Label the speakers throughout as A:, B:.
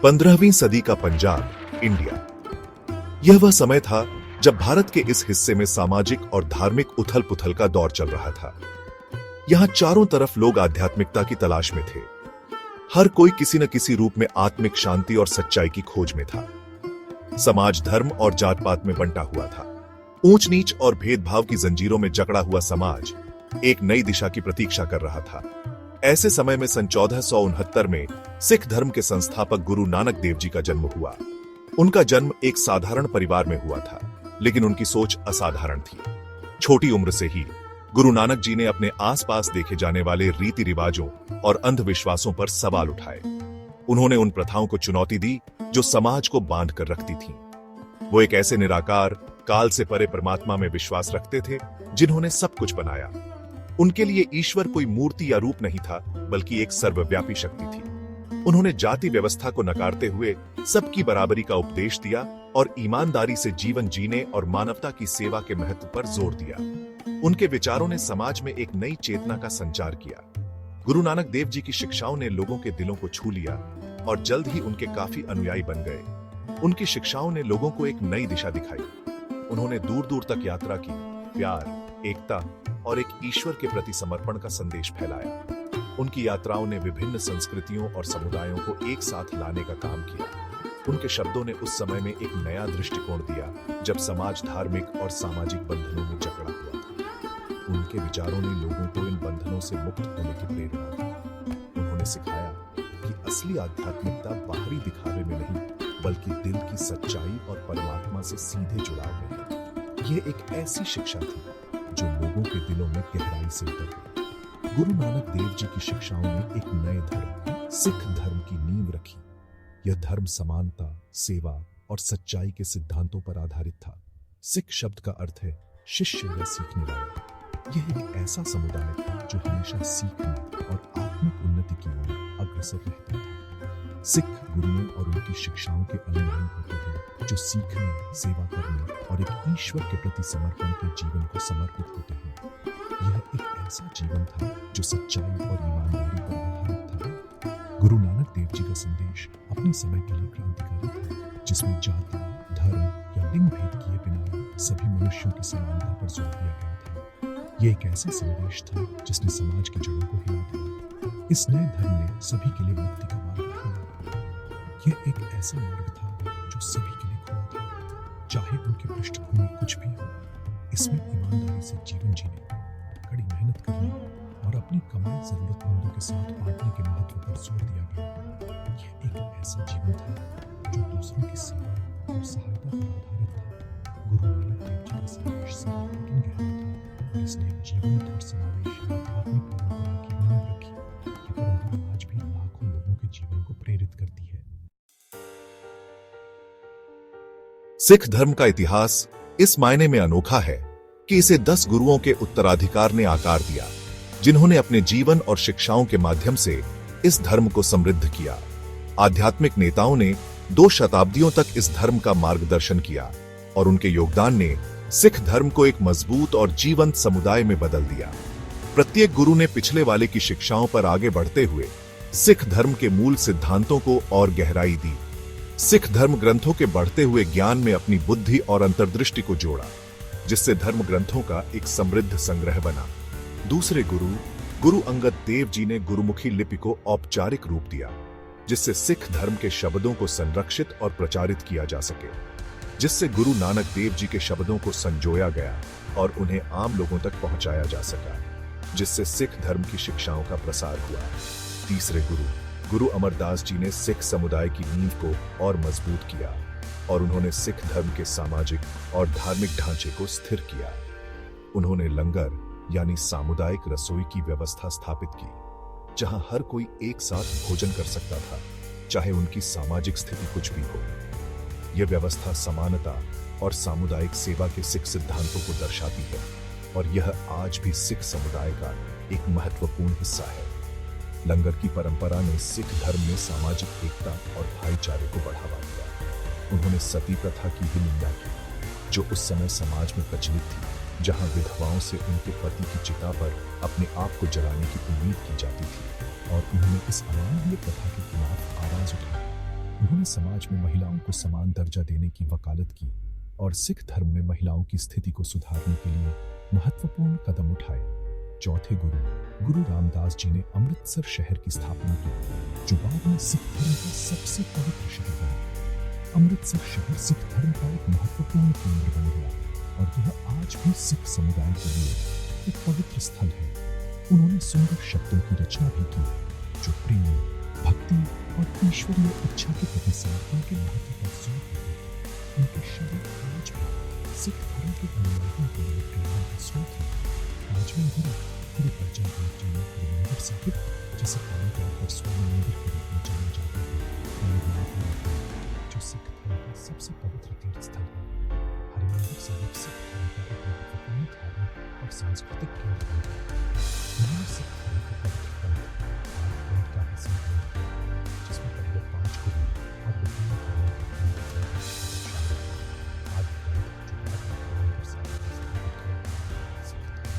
A: 15वीं सदी का पंजाब, इंडिया। यह वह समय था जब भारत के इस हिस्से में सामाजिक और धार्मिक उथल पुथल का दौर चल रहा था। यहां चारों तरफ लोग आध्यात्मिकता की तलाश में थे। हर कोई किसी न किसी रूप में आत्मिक शांति और सच्चाई की खोज में था। समाज धर्म और जात पात में बंटा हुआ था। ऊंच नीच और भेदभाव की जंजीरों में जकड़ा हुआ समाज एक नई दिशा की प्रतीक्षा कर रहा था। ऐसे समय में सन 1469 में सिख धर्म के संस्थापक गुरु नानक देव जी का जन्म हुआ। उनका जन्म एक साधारण परिवार में हुआ था, लेकिन उनकी सोच असाधारण थी। छोटी उम्र से ही गुरु नानक जी ने अपने आसपास देखे जाने वाले रीति रिवाजों और अंधविश्वासों पर सवाल उठाए। उन्होंने उन प्रथाओं को चुनौती दी जो समाज को बांध कर रखती थीं। वो एक ऐसे निराकार, काल से परे परमात्मा में विश्वास रखते थे जिन्होंने सब कुछ बनाया। उनके लिए ईश्वर कोई मूर्ति या रूप नहीं था, बल्कि एक सर्वव्यापी शक्ति थी। उन्होंने जाति व्यवस्था को नकारते हुए सबकी बराबरी का उपदेश दिया और ईमानदारी से जीवन जीने और मानवता की सेवा के महत्व पर जोर दिया। उनके विचारों ने समाज में एक नई चेतना का संचार किया। गुरु नानक देव जी की शिक्षाओं ने लोगों के दिलों को छू लिया और जल्द ही उनके काफी अनुयायी बन गए। उनकी शिक्षाओं ने लोगों को एक नई दिशा दिखाई। उन्होंने दूर दूर तक यात्रा की, प्यार, एकता और एक ईश्वर के प्रति समर्पण का संदेश फैलाया। उनकी यात्राओं ने विभिन्न संस्कृतियों और समुदायों को एक साथ लाने का काम किया। उनके शब्दों ने उस समय में एक नया दृष्टिकोण दिया जब समाज धार्मिक और सामाजिक बंधनों में जकड़ा हुआ था। उनके विचारों ने लोगों को इन बंधनों से मुक्त होने की प्रेरणा दी। उन्होंने सिखाया कि असली आध्यात्मिकता बाहरी दिखावे में नहीं, बल्कि दिल की सच्चाई और परमात्मा से सीधे जुड़ाव में है। यह एक ऐसी शिक्षा थी जो लोगों के दिलों में गहराई से उतर गई। गुरु नानक देव जी की शिक्षाओं ने एक नए धर्म, सिख धर्म की नींव रखी। यह धर्म समानता, सेवा और सच्चाई के सिद्धांतों पर आधारित था। सिख शब्द का अर्थ है शिष्य या सीखने वाला। यह एक ऐसा समुदाय था जो हमेशा सीखने और आत्मिक उन्नति की ओर अग्रसर रहता था। सिख गुरुओं और उनकी शिक्षाओं के अनुयायी होते हैं जो सीखने, सेवा करने और एक ईश्वर के प्रति समर्पण के जीवन को समर्पित होते हैं। यह एक ऐसा जीवन था जो सच्चाई और ईमानदारी पर आधारित था। गुरु नानक देव जी का संदेश अपने समय के लिए क्रांतिकारी था, जिसमें जाति, धर्म या लिंग भेद किए बिना सभी मनुष्यों की समानता पर जोर दिया गया था। यह एक ऐसा संदेश था जिसने समाज की जड़ों को हिला दिया। इस नए धर्म ने सभी के लिए मुक्ति का मार्ग खोला। यह एक ऐसा मार्ग था जो सभी के लिए खुला था, चाहे उनकी पृष्ठभूमि कुछ भी हो। इसमें ईमानदारी से जीवन जीने, कड़ी मेहनत करने और अपनी कमाई जरूरतमंदों के साथ बांटने के महत्व पर जोर दिया गया। यह एक ऐसा जीवन था जो दूसरों की सेवा और सहायता पर आधारित था। गुरु नानक देव जी का संदेश सरल लेकिन गहरा था और इसने जीवंत और समावेशी आध्यात्मिक परंपरा की नींव रखी। ये परंपरा आज भी लाखों लोगों के जीवन को प्रेरित करती है। सिख धर्म का इतिहास इस मायने में अनोखा है कि इसे 10 गुरुओं के उत्तराधिकार ने आकार दिया, जिन्होंने अपने जीवन और शिक्षाओं के माध्यम से इस धर्म को समृद्ध किया। आध्यात्मिक नेताओं ने 2 शताब्दियों तक इस धर्म का मार्गदर्शन किया और उनके योगदान ने सिख धर्म को एक मजबूत और जीवंत समुदाय में बदल दिया। प्रत्येक गुरु ने पिछले वाले की शिक्षाओं पर आगे बढ़ते हुए सिख धर्म के मूल सिद्धांतों को और गहराई दी। सिख धर्म ग्रंथों के बढ़ते हुए ज्ञान में अपनी बुद्धि और अंतर्दृष्टि को जोड़ा, जिससे धर्म ग्रंथों का एक समृद्ध संग्रह बना। दूसरे गुरु अंगद देव जी ने गुरुमुखी लिपि को औपचारिक रूप दिया, जिससे सिख धर्म के शब्दों को संरक्षित और प्रचारित किया जा सके, जिससे गुरु नानक देव जी के शब्दों को संजोया गया और उन्हें आम लोगों तक पहुंचाया जा सका, जिससे सिख धर्म की शिक्षाओं का प्रसार हुआ। तीसरे गुरु अमरदास जी ने सिख समुदाय की नींव को और मजबूत किया और उन्होंने सिख धर्म के सामाजिक और धार्मिक ढांचे को स्थिर किया। उन्होंने लंगर यानी सामुदायिक रसोई की व्यवस्था स्थापित की, जहां हर कोई एक साथ भोजन कर सकता था, चाहे उनकी सामाजिक स्थिति कुछ भी हो। यह व्यवस्था समानता और सामुदायिक सेवा के सिख सिद्धांतों को दर्शाती है और यह आज भी सिख समुदाय का एक महत्वपूर्ण हिस्सा है। लंगर की परंपरा ने सिख धर्म में सामाजिक एकता और भाईचारे को बढ़ावा दिया। उन्होंने सती प्रथा की भी निंदा की, जो उस समय समाज में प्रचलित थी, जहां विधवाओं से उनके पति की चिता पर अपने आप को जलाने की उम्मीद की जाती थी, और उन्होंने इस अमानवीय प्रथा के खिलाफ आवाज उठाई।
B: उन्होंने समाज में महिलाओं को समान दर्जा देने की वकालत की और सिख धर्म में महिलाओं की स्थिति को सुधारने के लिए महत्वपूर्ण कदम उठाए। चौथे गुरु गुरु रामदास जी ने अमृतसर शहर की स्थापना की, जो बाद में सिख धर्म का सबसे पवित्र शहर बना। अमृतसर शहर सिख धर्म का एक महत्वपूर्ण केंद्र बन गया और यह आज भी सिख समुदाय के लिए एक पवित्र स्थल है। उन्होंने सुंदर शब्दों की रचना भी की, जो प्रेम, भक्ति और ईश्वरीय इच्छा के प्रति समर्पण के महत्व पर जोर देते हैं। उनके शब्द आज भी सिख धर्म के अनुयायियों के लिए प्रेरणा का स्रोत है। पांचवें गुरु गुरु अर्जन देव जी ने हरिमंदिर साहिब, जिसे आमतौर पर स्वर्ण मंदिर के रूप में जाना जाता है, का निर्माण किया, जो सिख धर्म का सबसे पवित्र तीर्थ स्थल है। हरिमंदिर साहिब सिख धर्म का एक महत्वपूर्ण धार्मिक और सांस्कृतिक केंद्र बन गया। उन्होंने सिख धर्म का पवित्र ग्रंथ आदि ग्रंथ का हिस्सा बना दिया, जिसमें पहले 5 गुरु और विभिन्न धर्मों के ग्रंथ शामिल हैं। आदि ग्रंथ जो बाद में हरिमंदिर साहिब में स्थापित किया गया, सिख धर्म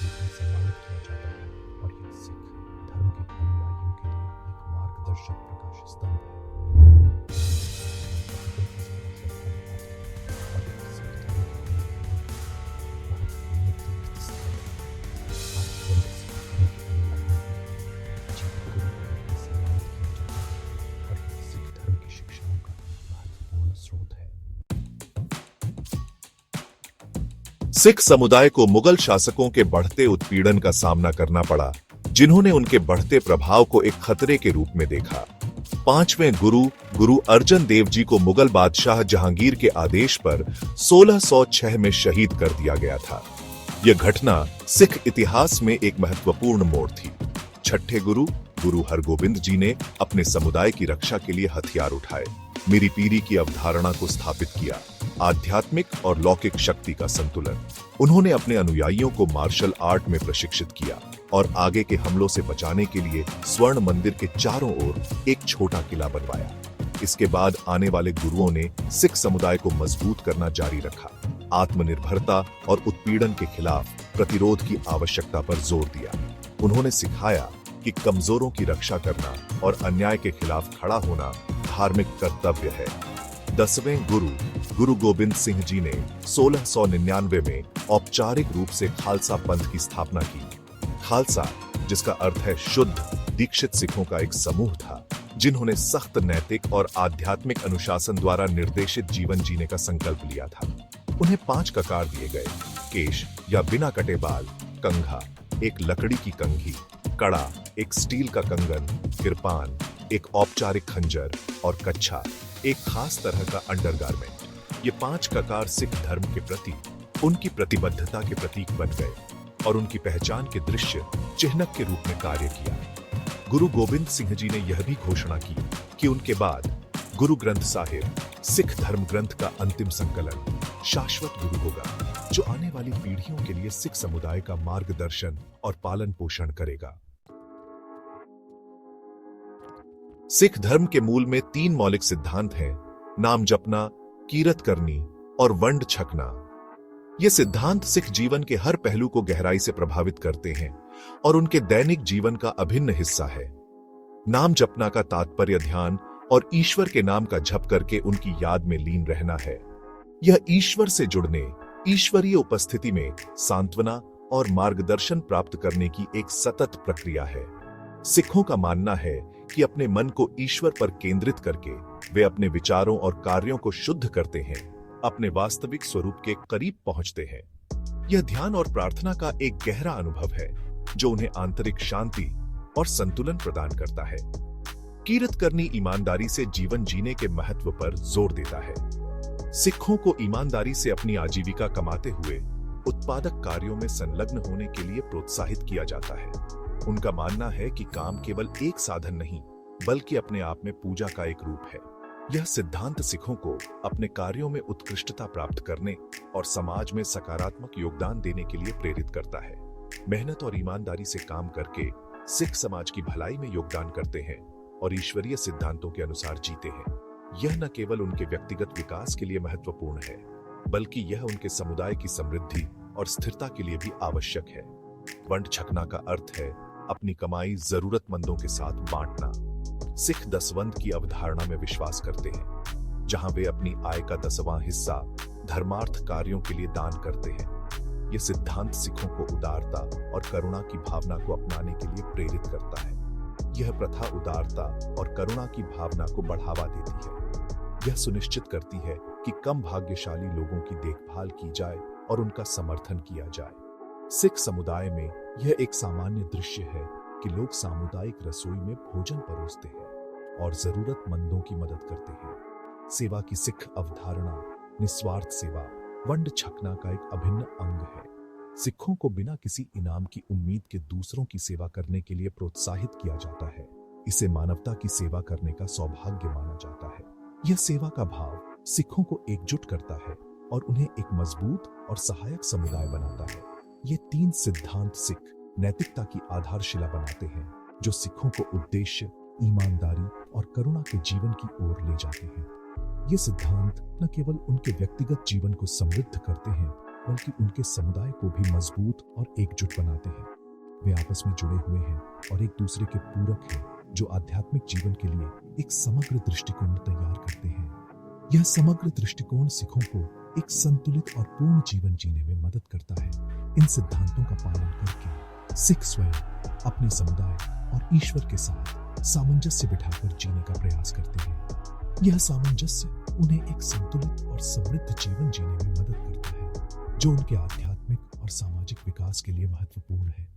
B: का सम्मानित किया जाता है और यह सिख धर्म के अनुयायियों के लिए एक मार्गदर्शक प्रकाश स्तंभ है।
A: सिख समुदाय को मुगल शासकों के बढ़ते उत्पीड़न का सामना करना पड़ा, जिन्होंने उनके बढ़ते प्रभाव को एक खतरे के रूप में देखा। पांचवें गुरु गुरु अर्जन देव जी को मुगल बादशाह जहांगीर के आदेश पर 1606 में शहीद कर दिया गया था। यह घटना सिख इतिहास में एक महत्वपूर्ण मोड़ थी। छठे गुरु गुरु हरगोबिंद जी ने अपने समुदाय की रक्षा के लिए हथियार उठाए, मीरी पीरी की अवधारणा को स्थापित किया, आध्यात्मिक और लौकिक शक्ति का संतुलन। उन्होंने अपने अनुयायियों को मार्शल आर्ट में प्रशिक्षित किया और आगे के हमलों से बचाने के लिए स्वर्ण मंदिर के चारों ओर एक छोटा किला बनवाया। इसके बाद आने वाले गुरुओं ने सिख समुदाय को मजबूत करना जारी रखा, आत्मनिर्भरता और उत्पीड़न के खिलाफ प्रतिरोध की आवश्यकता पर जोर दिया। उन्होंने सिखाया कि कमजोरों की रक्षा करना और अन्याय के खिलाफ खड़ा होना धार्मिक कर्तव्य है। 10वें गुरु गुरु गोबिंद सिंह जी ने 1699 में औपचारिक रूप से खालसा पंथ की स्थापना की। खालसा, जिसका अर्थ है शुद्ध, दीक्षित सिखों का एक समूह था, जिन्होंने सख्त नैतिक और आध्यात्मिक अनुशासन द्वारा निर्देशित जीवन जीने का संकल्प लिया था। उन्हें 5 ककार दिए गए: केश या बिना कटे बाल, कंघा, एक लकड़ी की कंघी, कड़ा, एक स्टील का कंगन, किरपान, एक औपचारिक खंजर और कच्छा, एक खास तरह का अंडरगारमेंट। ये 5 ककार सिख धर्म के प्रति उनकी प्रतिबद्धता के प्रतीक बन गए और उनकी पहचान के दृश्य चिन्हक के रूप में कार्य किया। गुरु गोबिंद सिंह जी ने यह भी घोषणा की कि उनके बाद गुरु ग्रंथ साहिब, सिख धर्म ग्रंथ का अंतिम संकलन, शाश्वत गुरु होगा, जो आने वाली पीढ़ियों के लिए सिख समुदाय का मार्गदर्शन और पालन पोषण करेगा। सिख धर्म के मूल में 3 मौलिक सिद्धांत हैं: नाम जपना, कीरत करनी और वंड छकना। ये सिद्धांत सिख जीवन के हर पहलू को गहराई से प्रभावित करते हैं और उनके दैनिक जीवन का अभिन्न हिस्सा है। नाम जपना का तात्पर्य ध्यान और ईश्वर के नाम का जप करके उनकी याद में लीन रहना है। यह ईश्वर से जुड़ने, ईश्वरीय उपस्थिति में सांत्वना और मार्गदर्शन प्राप्त करने की एक सतत प्रक्रिया है। सिखों का मानना है कि अपने मन को ईश्वर पर केंद्रित करके वे अपने विचारों और कार्यों को शुद्ध करते हैं, अपने वास्तविक स्वरूप के करीब पहुंचते हैं। यह ध्यान और प्रार्थना का एक गहरा अनुभव है, जो उन्हें आंतरिक शांति और संतुलन प्रदान करता है। कीरत करनी ईमानदारी से जीवन जीने के महत्व पर जोर देता है। सिखों को ईमानदारी से अपनी आजीविका कमाते हुए उत्पादक कार्यों में संलग्न होने के लिए प्रोत्साहित किया जाता है। उनका मानना है कि काम केवल एक साधन नहीं, बल्कि अपने आप में पूजा का एक रूप है। यह सिद्धांत सिखों को अपने कार्यों में उत्कृष्टता प्राप्त करने और समाज में सकारात्मक योगदान देने के लिए प्रेरित करता है। मेहनत और ईमानदारी से काम करके सिख समाज की भलाई में योगदान करते हैं और ईश्वरीय सिद्धांतों के अनुसार जीते हैं। यह न केवल उनके व्यक्तिगत विकास के लिए महत्वपूर्ण है, बल्कि यह उनके समुदाय की समृद्धि और स्थिरता के लिए भी आवश्यक है। वंड छकना का अर्थ है अपनी कमाई जरूरतमंदों के साथ बांटना। सिख दसवंध की अवधारणा में विश्वास करते हैं, जहां वे अपनी आय का 10वां हिस्सा धर्मार्थ कार्यों के लिए दान करते हैं। यह सिद्धांत सिखों को उदारता और करुणा की भावना को अपनाने के लिए प्रेरित करता है। यह प्रथा उदारता और करुणा की भावना को बढ़ावा देती है। यह सुनिश्चित करती है कि कम भाग्यशाली लोगों की देखभाल की जाए और उनका समर्थन किया जाए। सिख समुदाय में यह एक सामान्य दृश्य है कि लोग सामुदायिक रसोई में भोजन परोसते हैं और जरूरतमंदों की मदद करते हैं। सेवा की सिख अवधारणा निस्वार्थ सेवा, वंड छकना का एक अभिन्न अंग है। सिखों को बिना किसी इनाम की उम्मीद के दूसरों की सेवा करने के लिए प्रोत्साहित किया जाता है। इसे मानवता की सेवा करने का सौभाग्य माना जाता है। यह सेवा का भाव सिखों को एकजुट करता है और उन्हें एक मजबूत और सहायक समुदाय बनाता है। ये 3 सिद्धांत सिख नैतिकता की आधारशिला बनाते हैं, जो सिखों को उद्देश्य, ईमानदारी और करुणा के जीवन की ओर ले जाते हैं। ये सिद्धांत न केवल उनके व्यक्तिगत जीवन को समृद्ध करते हैं, बल्कि उनके समुदाय को भी मजबूत और एकजुट बनाते हैं। वे आपस में जुड़े हुए हैं और एक दूसरे के पूरक हैं, जो आध्यात्मिक जीवन के लिए एक समग्र दृष्टिकोण तैयार करते हैं। यह समग्र दृष्टिकोण सिखों को एक संतुलित और पूर्ण जीवन जीने में मदद करता है। इन सिद्धांतों का पालन करके सिख स्वयं अपने समुदाय और ईश्वर के साथ सामंजस्य बिठाकर जीने का प्रयास करते हैं। यह सामंजस्य उन्हें एक संतुलित और समृद्ध जीवन जीने में मदद करता है, जो उनके आध्यात्मिक और सामाजिक विकास के लिए महत्वपूर्ण है।